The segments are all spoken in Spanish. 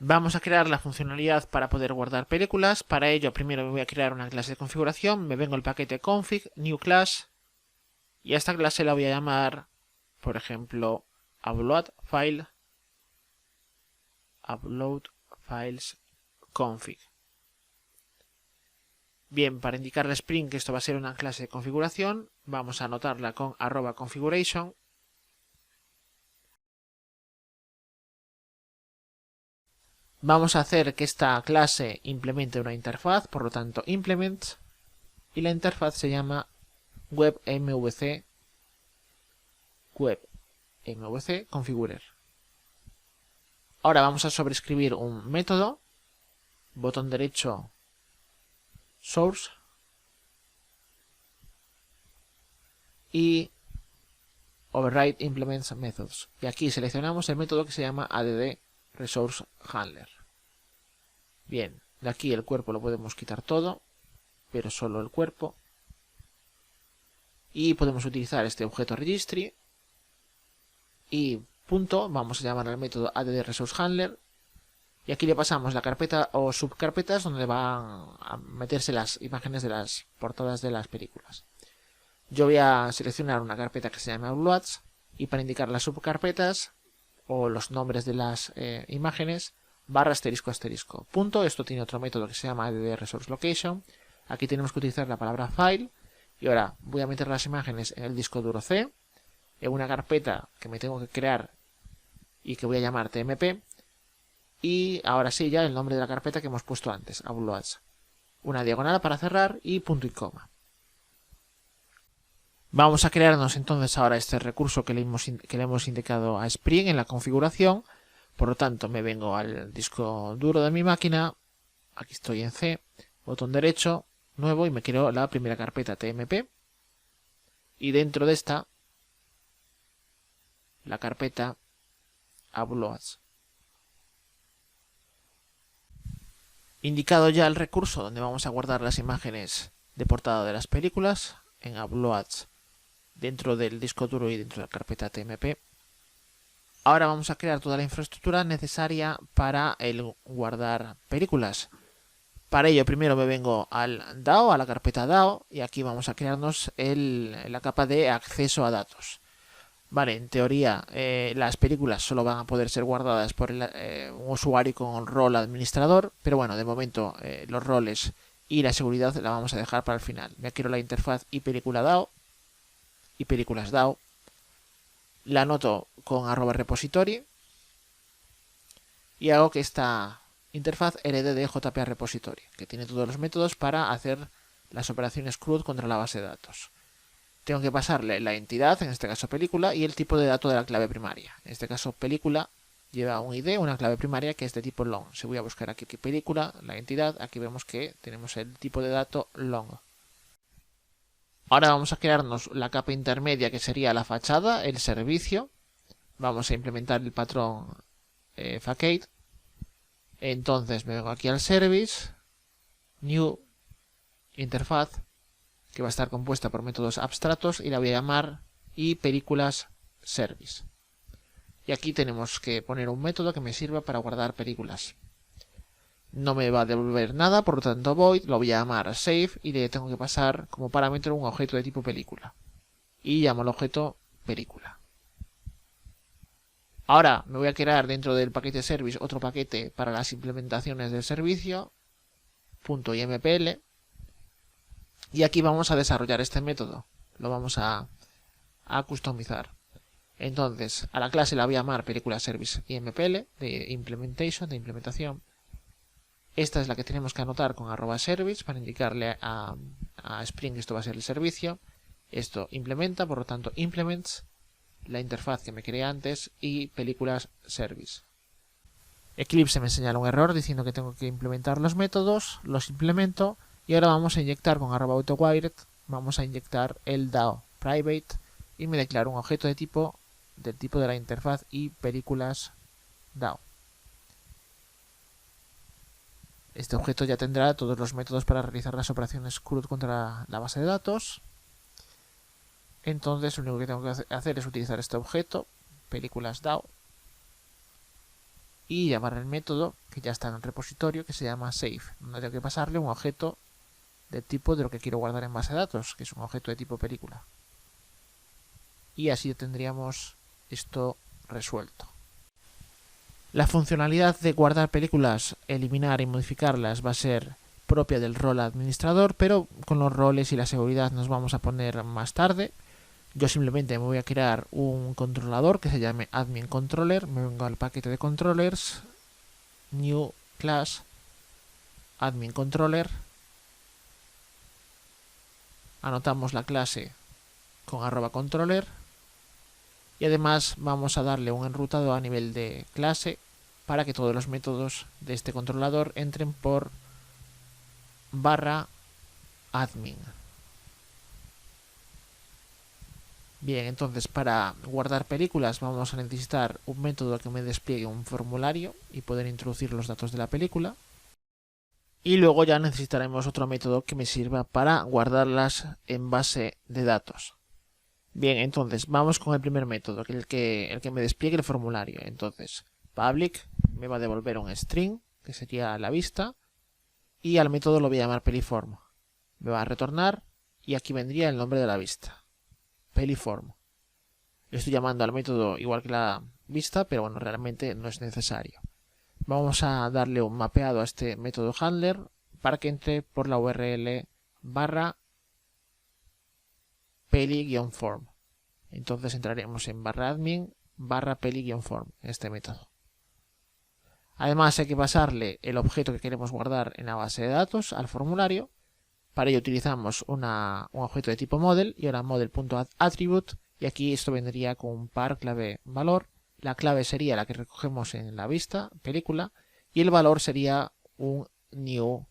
Vamos a crear la funcionalidad para poder guardar películas. Para ello, primero me voy a crear una clase de configuración. Me vengo al paquete config, new class. Y a esta clase la voy a llamar, por ejemplo, upload files config. Bien, para indicarle a Spring que esto va a ser una clase de configuración, vamos a anotarla con @configuration. Vamos a hacer que esta clase implemente una interfaz, por lo tanto implement, y la interfaz se llama webmvc configurer. Ahora vamos a sobreescribir un método, botón derecho source y override implements methods, y aquí seleccionamos el método que se llama add resource handler. Bien, de aquí el cuerpo lo podemos quitar todo, pero solo el cuerpo, y podemos utilizar este objeto registry y punto, vamos a llamar al método add resource handler, y aquí le pasamos la carpeta o subcarpetas donde van a meterse las imágenes de las portadas de las películas. Yo voy a seleccionar una carpeta que se llama uploads, y para indicar las subcarpetas o los nombres de las imágenes, barra asterisco asterisco. Punto, esto tiene otro método que se llama add resource location. Aquí tenemos que utilizar la palabra file, y ahora voy a meter las imágenes en el disco duro C, en una carpeta que me tengo que crear y que voy a llamar tmp, y ahora sí ya el nombre de la carpeta que hemos puesto antes, uploads. Una diagonal para cerrar y punto y coma. Vamos a crearnos entonces ahora este recurso que le hemos indicado a Spring en la configuración. Por lo tanto, me vengo al disco duro de mi máquina, aquí estoy en C, botón derecho, nuevo, y me creo la primera carpeta tmp, y dentro de esta, la carpeta uploads. Indicado ya el recurso donde vamos a guardar las imágenes de portada de las películas, en uploads, dentro del disco duro y dentro de la carpeta tmp. Ahora vamos a crear toda la infraestructura necesaria para el guardar películas. Para ello primero me vengo al DAO, a la carpeta DAO, y aquí vamos a crearnos la capa de acceso a datos. Vale, en teoría las películas solo van a poder ser guardadas por un usuario con el rol administrador, pero bueno, de momento los roles y la seguridad la vamos a dejar para el final. Me quiero la interfaz y película DAO y películas DAO. La anoto con @repository y hago que esta interfaz herede de JPA repository, que tiene todos los métodos para hacer las operaciones CRUD contra la base de datos. Tengo que pasarle la entidad, en este caso película, y el tipo de dato de la clave primaria. En este caso película lleva un ID, una clave primaria que es de tipo long. Si voy a buscar aquí película, la entidad, aquí vemos que tenemos el tipo de dato long. Ahora vamos a crearnos la capa intermedia que sería la fachada, el servicio. Vamos a implementar el patrón facade. Entonces me vengo aquí al service, new interfaz, que va a estar compuesta por métodos abstractos, y la voy a llamar y películas service. Y aquí tenemos que poner un método que me sirva para guardar películas. No me va a devolver nada, por lo tanto void, lo voy a llamar save, y le tengo que pasar como parámetro un objeto de tipo película. Y llamo al objeto película. Ahora me voy a crear dentro del paquete service otro paquete para las implementaciones del servicio, .impl, y aquí vamos a desarrollar este método. Lo vamos a customizar. Entonces, a la clase la voy a llamar película service impl, de implementation, de implementación. Esta es la que tenemos que anotar con @service para indicarle a Spring que esto va a ser el servicio. Esto implementa, por lo tanto implements, la interfaz que me creé antes, y películas service. Eclipse me señala un error diciendo que tengo que implementar los métodos, los implemento, y ahora vamos a inyectar con @autowired, vamos a inyectar el DAO private, y me declaro un objeto del tipo de la interfaz y películas DAO. Este objeto ya tendrá todos los métodos para realizar las operaciones CRUD contra la base de datos. Entonces lo único que tengo que hacer es utilizar este objeto, películas DAO, y llamar el método que ya está en el repositorio, que se llama save, donde tengo que pasarle un objeto del tipo de lo que quiero guardar en base de datos, que es un objeto de tipo película. Y así tendríamos esto resuelto. La funcionalidad de guardar películas, eliminar y modificarlas va a ser propia del rol administrador, pero con los roles y la seguridad nos vamos a poner más tarde. Yo simplemente me voy a crear un controlador que se llame admin controller, me vengo al paquete de controllers, new class, admin controller, anotamos la clase con @controller y además vamos a darle un enrutado a nivel de clase para que todos los métodos de este controlador entren por /admin. Bien, entonces para guardar películas vamos a necesitar un método que me despliegue un formulario y poder introducir los datos de la película. Y luego ya necesitaremos otro método que me sirva para guardarlas en base de datos. Bien, entonces vamos con el primer método, que es el que me despliegue el formulario. Entonces, public me va a devolver un string, que sería la vista, y al método lo voy a llamar peliform. Me va a retornar y aquí vendría el nombre de la vista, peliform. Estoy llamando al método igual que la vista, pero bueno, realmente no es necesario. Vamos a darle un mapeado a este método handler para que entre por la URL /peli-form. Entonces entraremos en /admin /peli-form, este método. Además hay que pasarle el objeto que queremos guardar en la base de datos al formulario. Para ello utilizamos un objeto de tipo model y ahora model.attribute, y aquí esto vendría con un par clave valor. La clave sería la que recogemos en la vista, película, y el valor sería un new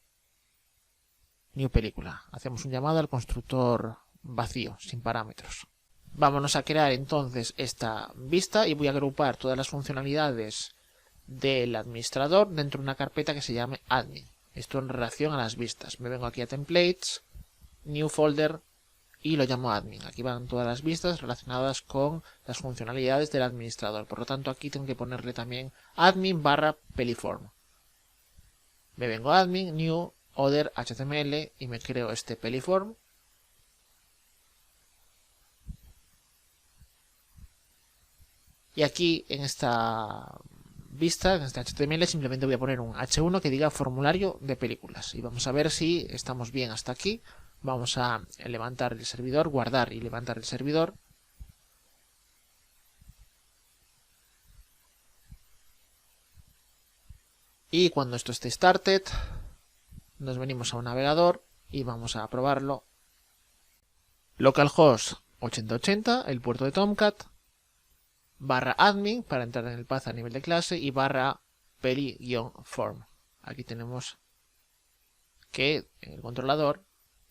película. Hacemos un llamado al constructor vacío, sin parámetros. Vámonos a crear entonces esta vista y voy a agrupar todas las funcionalidades del administrador dentro de una carpeta que se llame admin. Esto en relación a las vistas. Me vengo aquí a templates, new folder y lo llamo admin. Aquí van todas las vistas relacionadas con las funcionalidades del administrador. Por lo tanto, aquí tengo que ponerle también admin /peliform. Me vengo a admin, new, other, html y me creo este peliform. Y aquí en esta vista, en este HTML, simplemente voy a poner un H1 que diga formulario de películas. Y vamos a ver si estamos bien hasta aquí. Vamos a levantar el servidor, guardar y levantar el servidor. Y cuando esto esté started, nos venimos a un navegador y vamos a probarlo. Localhost 8080, el puerto de Tomcat, /admin para entrar en el path a nivel de clase y /peli-form. Aquí tenemos que en el controlador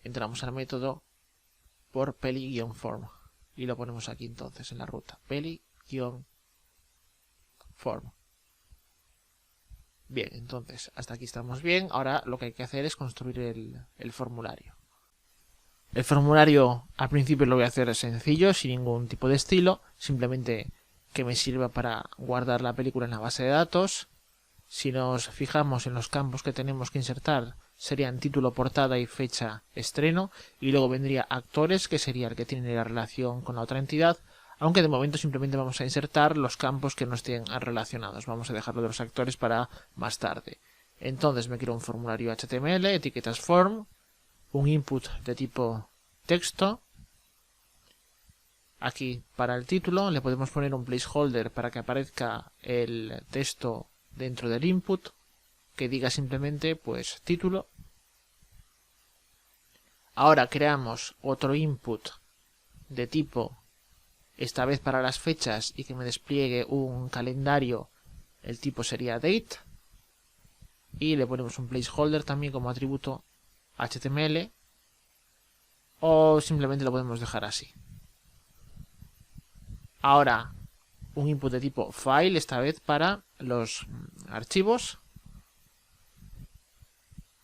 entramos al método por peli-form y lo ponemos aquí entonces en la ruta, peli-form. Bien, entonces hasta aquí estamos bien. Ahora lo que hay que hacer es construir el formulario. El formulario al principio lo voy a hacer sencillo, sin ningún tipo de estilo, simplemente que me sirva para guardar la película en la base de datos. Si nos fijamos en los campos que tenemos que insertar, serían título, portada y fecha estreno, y luego vendría actores, que sería el que tiene la relación con la otra entidad, aunque de momento simplemente vamos a insertar los campos que no estén relacionados. Vamos a dejarlo de los actores para más tarde. Entonces me creo un formulario HTML, etiquetas form, un input de tipo texto. Aquí para el título le podemos poner un placeholder para que aparezca el texto dentro del input, que diga simplemente pues título. Ahora creamos otro input de tipo, esta vez para las fechas, y que me despliegue un calendario. El tipo sería date y le ponemos un placeholder también como atributo HTML, o simplemente lo podemos dejar así. Ahora un input de tipo file, esta vez para los archivos,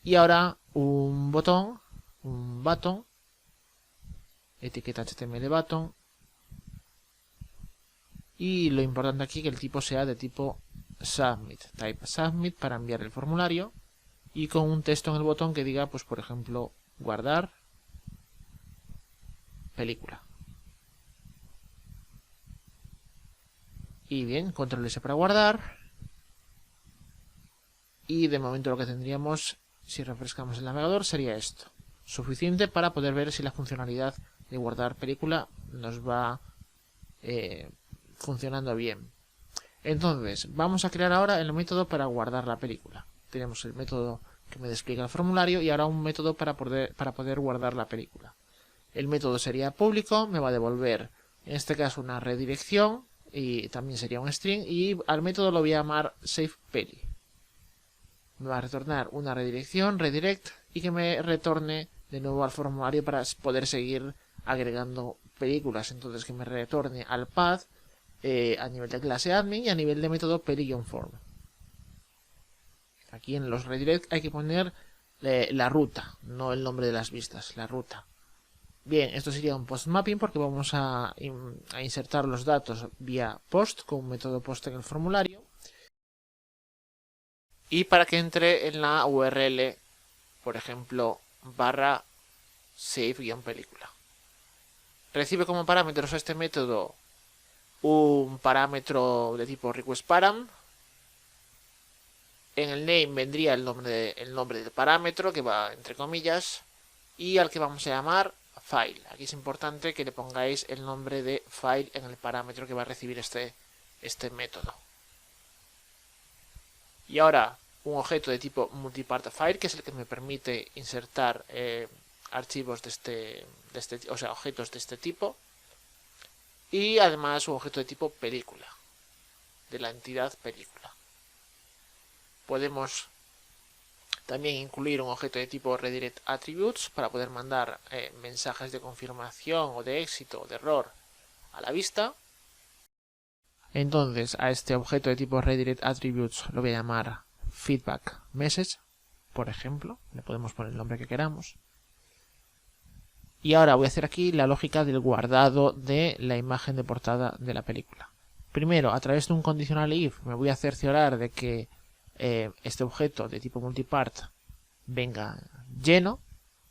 y ahora un botón, etiqueta HTML button, y lo importante aquí que el tipo sea de tipo submit, type submit para enviar el formulario y con un texto en el botón que diga, pues por ejemplo, guardar película. Y bien, control S para guardar. Y de momento lo que tendríamos, si refrescamos el navegador, sería esto. Suficiente para poder ver si la funcionalidad de guardar película nos va funcionando bien. Entonces, vamos a crear ahora el método para guardar la película. Tenemos el método que me despliega el formulario y ahora un método para poder guardar la película. El método sería público, me va a devolver en este caso una redirección y también sería un string, y al método lo voy a llamar SavePeli. Me va a retornar una redirección, redirect, y que me retorne de nuevo al formulario para poder seguir agregando películas. Entonces que me retorne al path a nivel de clase admin y a nivel de método peli-form. Aquí en los redirect hay que poner la ruta, no el nombre de las vistas, la ruta. Bien, esto sería un post mapping porque vamos a insertar los datos vía post con un método post en el formulario. Y para que entre en la URL, por ejemplo, barra save-película. Recibe como parámetros a este método un parámetro de tipo requestParam. En el name vendría el nombre del parámetro, que va entre comillas, y al que vamos a llamar file. Aquí es importante que le pongáis el nombre de file en el parámetro que va a recibir este método. Y ahora un objeto de tipo multipart file, que es el que me permite insertar archivos o sea, objetos de este tipo. Y además un objeto de tipo película, de la entidad película. Podemos también incluir un objeto de tipo redirect attributes para poder mandar mensajes de confirmación o de éxito o de error a la vista. Entonces a este objeto de tipo redirect attributes lo voy a llamar feedback message, por ejemplo. Le podemos poner el nombre que queramos. Y ahora voy a hacer aquí la lógica del guardado de la imagen de portada de la película. Primero, a través de un conditional if, me voy a cerciorar de que este objeto de tipo multipart venga lleno.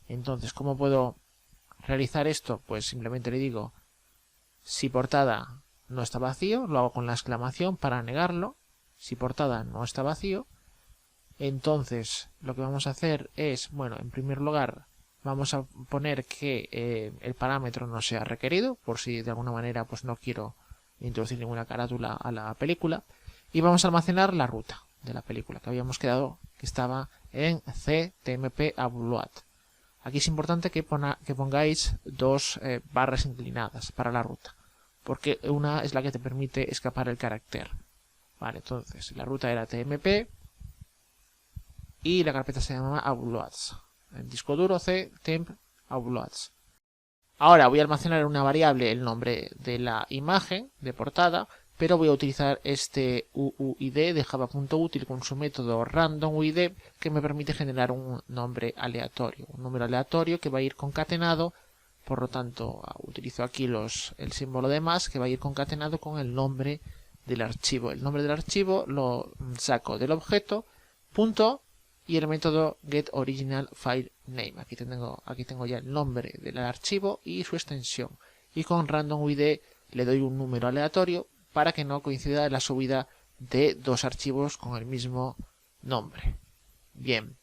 Entonces, ¿cómo puedo realizar esto? Pues simplemente le digo, si portada no está vacío, lo hago con la exclamación para negarlo. Si portada no está vacío, entonces lo que vamos a hacer es, bueno, en primer lugar, vamos a poner que el parámetro no sea requerido, por si de alguna manera pues no quiero introducir ninguna carátula a la película. Y vamos a almacenar la ruta de la película, que habíamos quedado que estaba en ctmp upload. Aquí es importante que pongáis dos barras inclinadas para la ruta, porque una es la que te permite escapar el carácter. Vale, entonces la ruta era tmp y la carpeta se llamaba uploads. En disco duro c temp uploads. Ahora voy a almacenar en una variable el nombre de la imagen de portada, pero voy a utilizar este UUID de java.util con su método randomuid que me permite generar un nombre aleatorio, un número aleatorio que va a ir concatenado. Por lo tanto, utilizo aquí el símbolo de más que va a ir concatenado con el nombre del archivo. El nombre del archivo lo saco del objeto punto y el método getOriginalFileName. Aquí tengo ya el nombre del archivo y su extensión. Y con randomuid le doy un número aleatorio para que no coincida la subida de dos archivos con el mismo nombre. Bien.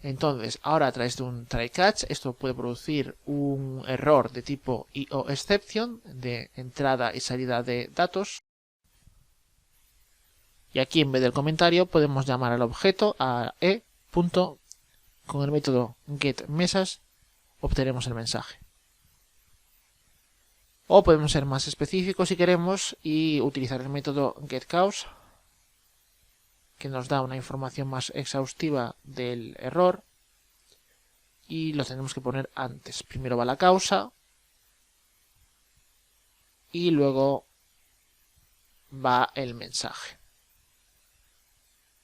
Entonces, ahora a través de un try-catch, esto puede producir un error de tipo IOException, de entrada y salida de datos. Y aquí en vez del comentario podemos llamar al objeto a e. Con el método getMessage obtenemos el mensaje. O podemos ser más específicos si queremos y utilizar el método getCause, que nos da una información más exhaustiva del error. Y lo tenemos que poner antes. Primero va la causa y luego va el mensaje.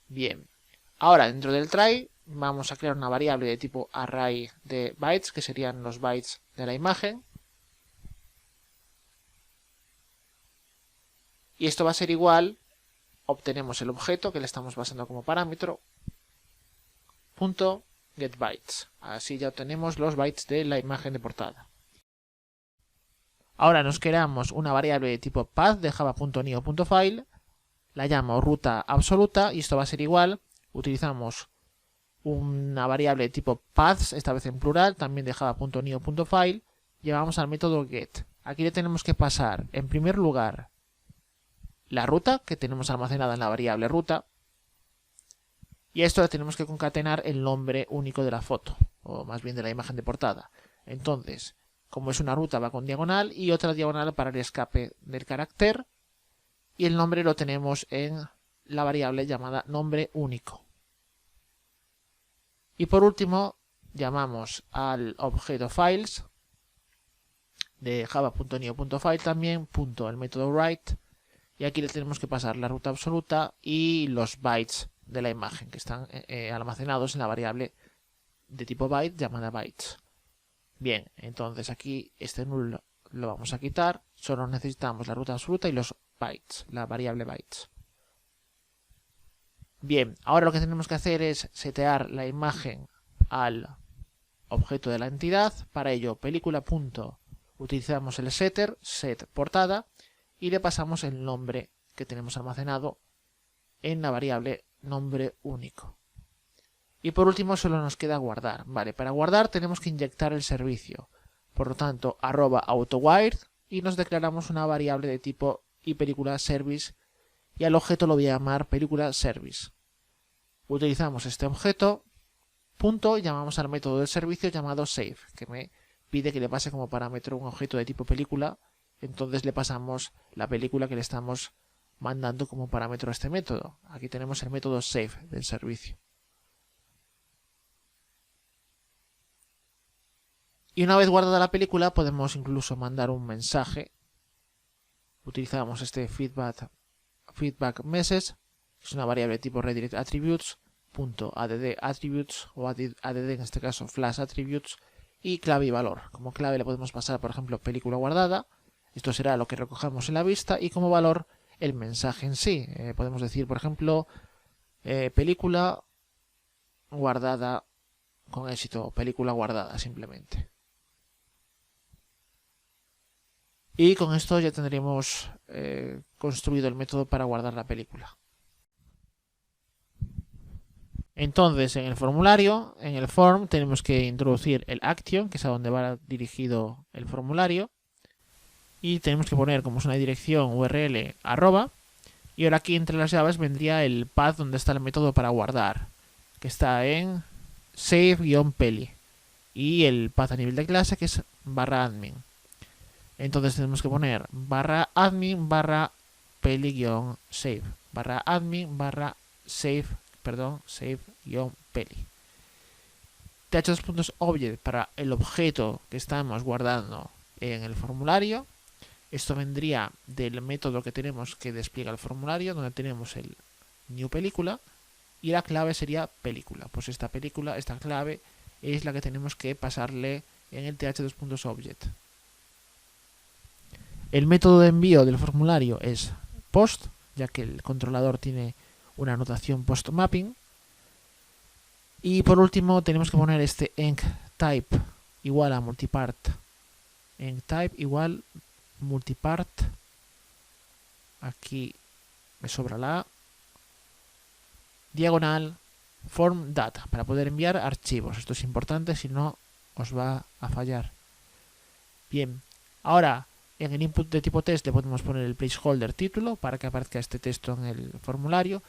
Bien, ahora dentro del try vamos a crear una variable de tipo array de bytes, que serían los bytes de la imagen. Y esto va a ser igual obtenemos el objeto que le estamos pasando como parámetro, punto getBytes. Así ya obtenemos los bytes de la imagen de portada. Ahora nos creamos una variable de tipo path de java.nio.file, la llamo ruta absoluta y esto va a ser igual. Utilizamos una variable de tipo paths, esta vez en plural, también de java.nio.file, llevamos al método get. Aquí le tenemos que pasar, en primer lugar, la ruta que tenemos almacenada en la variable ruta, y a esto le tenemos que concatenar el nombre único de la foto, o más bien de la imagen de portada. Entonces, como es una ruta, va con diagonal y otra diagonal para el escape del carácter, y el nombre lo tenemos en la variable llamada nombre único. Y por último, llamamos al objeto files de java.nio.file también, el método write, y aquí le tenemos que pasar la ruta absoluta y los bytes de la imagen que están almacenados en la variable de tipo byte llamada bytes. Bien, entonces aquí este null lo vamos a quitar, solo necesitamos la ruta absoluta y los bytes, la variable bytes. Bien, ahora lo que tenemos que hacer es setear la imagen al objeto de la entidad. Para ello, película. Utilizamos el setter, set portada, y le pasamos el nombre que tenemos almacenado en la variable nombre único. Y por último solo nos queda guardar. Vale, para guardar tenemos que inyectar el servicio. Por lo tanto, @autowired y nos declaramos una variable de tipo iPelícula_service y al objeto lo voy a llamar película_service. Utilizamos este objeto, punto, y llamamos al método del servicio llamado save, que me pide que le pase como parámetro un objeto de tipo película. Entonces le pasamos la película que le estamos mandando como parámetro a este método. Aquí tenemos el método save del servicio. Y una vez guardada la película podemos incluso mandar un mensaje. Utilizamos este feedback message, que es una variable tipo redirect attributes, .add attributes o add en este caso flash attributes, y clave y valor. Como clave le podemos pasar, por ejemplo, película guardada. Esto será lo que recojamos en la vista, y como valor el mensaje en sí. Podemos decir, por ejemplo, película guardada con éxito, o película guardada simplemente. Y con esto ya tendríamos construido el método para guardar la película. Entonces, en el formulario, en el form, tenemos que introducir el action, que es a donde va dirigido el formulario. Y tenemos que poner, como es una dirección URL, @. Y ahora aquí entre las llaves vendría el path donde está el método para guardar, que está en save-peli. Y el path a nivel de clase, que es /admin. Entonces tenemos que poner /admin /peli-save. /admin save-peli. th2.object para el objeto que estamos guardando en el formulario. Esto vendría del método que tenemos que despliega el formulario, donde tenemos el new película, y la clave sería película. Pues esta película, esta clave, es la que tenemos que pasarle en el th2.object. El método de envío del formulario es post, ya que el controlador tiene una notación post mapping. Y por último tenemos que poner este enctype igual a multipart. Enctype igual multipart. Aquí me sobra la A. Diagonal form data para poder enviar archivos. Esto es importante, si no os va a fallar. Bien, ahora en el input de tipo test le podemos poner el placeholder título para que aparezca este texto en el formulario.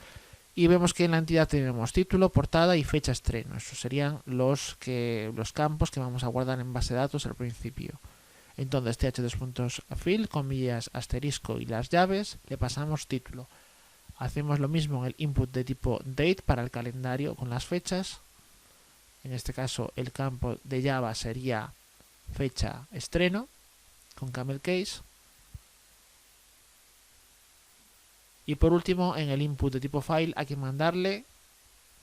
Y vemos que en la entidad tenemos título, portada y fecha estreno. Esos serían los campos que vamos a guardar en base de datos al principio. Entonces th2.fill, comillas, asterisco y las llaves, le pasamos título. Hacemos lo mismo en el input de tipo date para el calendario con las fechas. En este caso el campo de Java sería fecha estreno con camel case. Y por último, en el input de tipo file hay que mandarle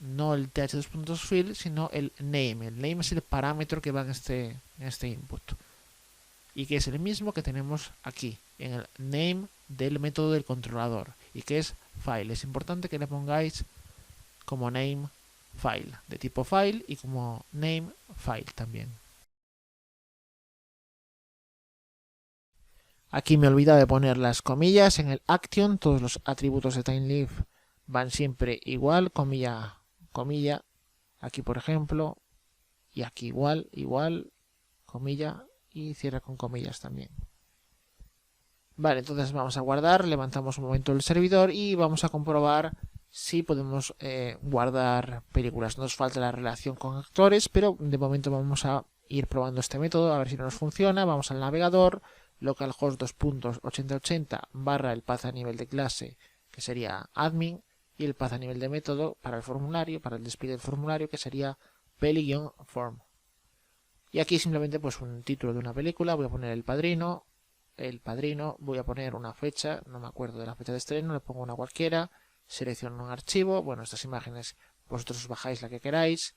no el th2.fill, sino el name. El name es el parámetro que va en este input. y que es el mismo que tenemos aquí en el name del método del controlador y que es file. Es importante que le pongáis como name file, de tipo file y como name file también. Aquí me he olvidado de poner las comillas en el action. Todos los atributos de TimeLive van siempre igual, comilla, comilla. Aquí por ejemplo, y aquí igual, igual, comilla y cierra con comillas también. Vale, entonces vamos a guardar, levantamos un momento el servidor y vamos a comprobar si podemos guardar películas. Nos falta la relación con actores, pero de momento vamos a ir probando este método a ver si nos funciona. Vamos al navegador, localhost 2.8080 barra el path a nivel de clase, que sería admin, y el path a nivel de método para el formulario, para el despliegue del formulario, que sería peli-form. Y aquí simplemente pues un título de una película, voy a poner El Padrino, voy a poner una fecha, no me acuerdo de la fecha de estreno, le pongo una cualquiera, selecciono un archivo, bueno, estas imágenes vosotros os bajáis la que queráis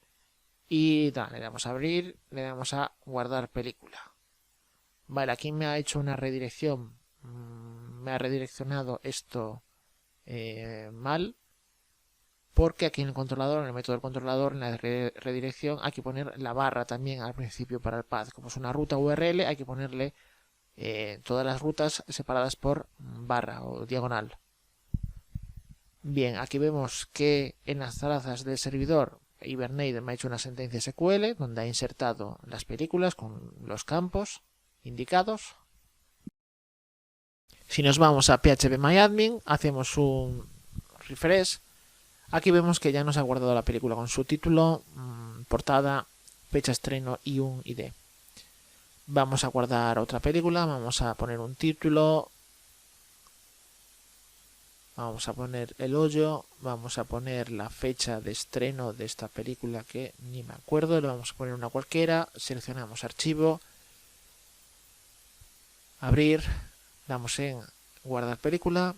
y le damos a abrir, le damos a guardar película. Vale, aquí me ha hecho una redirección, me ha redireccionado esto mal, porque aquí en el controlador, en el método del controlador, en la redirección hay que poner la barra también al principio para el path. Como es una ruta URL, hay que ponerle todas las rutas separadas por barra o diagonal. Bien, aquí vemos que en las trazas del servidor Hibernate me ha hecho una sentencia SQL donde ha insertado las películas con los campos indicados. Si nos vamos a phpMyAdmin, hacemos un refresh. Aquí vemos que ya nos ha guardado la película con su título, portada, fecha de estreno y un ID. Vamos a guardar otra película, vamos a poner un título, vamos a poner el hoyo, vamos a poner la fecha de estreno de esta película que ni me acuerdo, le vamos a poner una cualquiera, seleccionamos archivo, abrir, damos en guardar película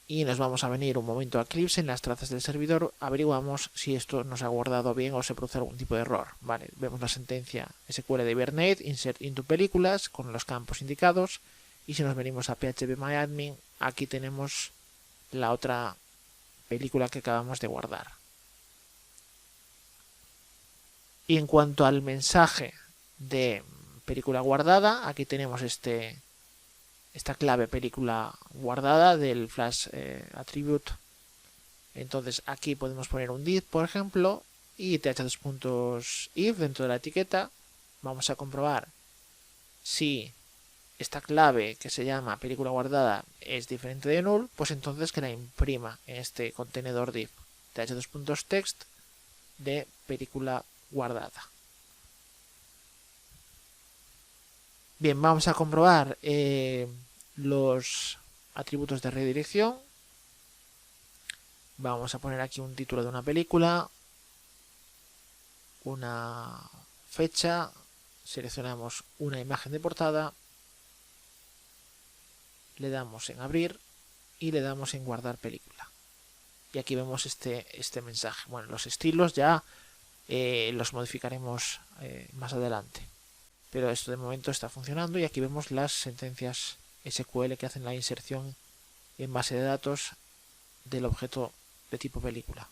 y nos vamos a venir un momento a Eclipse. En las trazas del servidor averiguamos si esto nos ha guardado bien o se produce algún tipo de error. Vale, vemos la sentencia SQL de Hibernate, insert into películas con los campos indicados, y si nos venimos a phpMyAdmin, aquí tenemos la otra película que acabamos de guardar. Y en cuanto al mensaje de película guardada, aquí tenemos esta clave película guardada del flash attribute. Entonces aquí podemos poner un div, por ejemplo, y th2.if dentro de la etiqueta. Vamos a comprobar si esta clave que se llama película guardada es diferente de null, pues entonces que la imprima en este contenedor div th2.text de película guardada. Bien, vamos a comprobar los atributos de redirección. Vamos a poner aquí un título de una película, una fecha, seleccionamos una imagen de portada, le damos en abrir y le damos en guardar película. Y aquí vemos este mensaje. Bueno, los estilos ya los modificaremos más adelante. Pero esto de momento está funcionando y aquí vemos las sentencias SQL que hacen la inserción en base de datos del objeto de tipo película.